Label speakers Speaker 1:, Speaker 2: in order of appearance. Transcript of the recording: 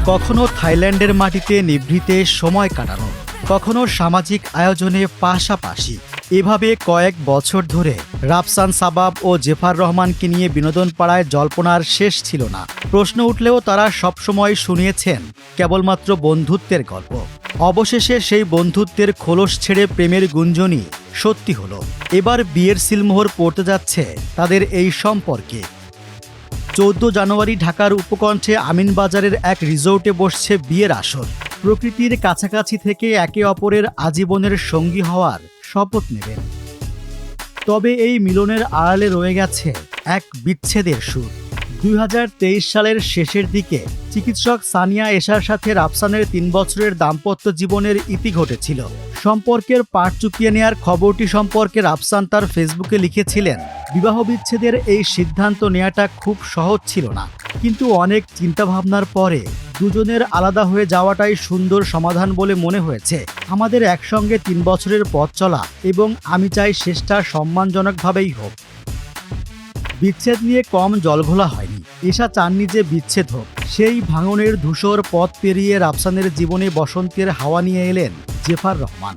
Speaker 1: কখনো থাইল্যান্ডের মাটিতে নিভৃতে সময় কাটানো, কখনো সামাজিক আয়োজনে পাশাপাশি, এভাবে কয়েক বছর ধরে রাফসান সাবাব ও জেফার রহমানকে নিয়ে বিনোদন পাড়ায় জল্পনার শেষ ছিল না। প্রশ্ন উঠলেও তারা সবসময় শুনিয়েছেন কেবলমাত্র বন্ধুত্বের গল্প। অবশেষে সেই বন্ধুত্বের খোলস ছেড়ে প্রেমের গুঞ্জনই সত্যি হলো। এবার বিয়ের সিলমোহর পড়তে যাচ্ছে তাদের এই সম্পর্কে। 14 জানুয়ারি ঢাকার উপকণ্ঠে আমিনবাজারের এক রিসোর্টে বসছে বিয়ের আসর। প্রকৃতির কাছাকাছি থেকে একে অপরের আজীবনের সঙ্গী হওয়ার শপথ নেবেন। তবে এই মিলনের আড়ালে রয়ে গেছে এক বিচ্ছেদের সুর। 2023 সালের শেষের দিকে চিকিৎসক সানিয়া এশার সাথে রাফসানের 3 বছরের দাম্পত্য জীবনের ইতি ঘটেছিল। সম্পর্কের পাট চুকিয়ে নেয়ার খবরটি সম্পর্কে রাফসান তার ফেসবুকে লিখেছিলেন, বিবাহ বিচ্ছেদের এই সিদ্ধান্ত নেওয়াটা খুব সহজ ছিল না, কিন্তু অনেক চিন্তাভাবনার পরে দুজনের আলাদা হয়ে যাওয়াটাই সুন্দর সমাধান বলে মনে হয়েছে। আমাদের একসঙ্গে 3 বছরের পথ চলা এবং আমি চাই শেষটা সম্মানজনকভাবেই হোক। বিচ্ছেদ নিয়ে কম জলঘোলা হয়নি। এশা চাননি যে বিচ্ছেদ হোক। সেই ভাঙনের ধূসর পথ পেরিয়ে রাফসানের জীবনে বসন্তের হাওয়া নিয়ে এলেন জেফার রহমান।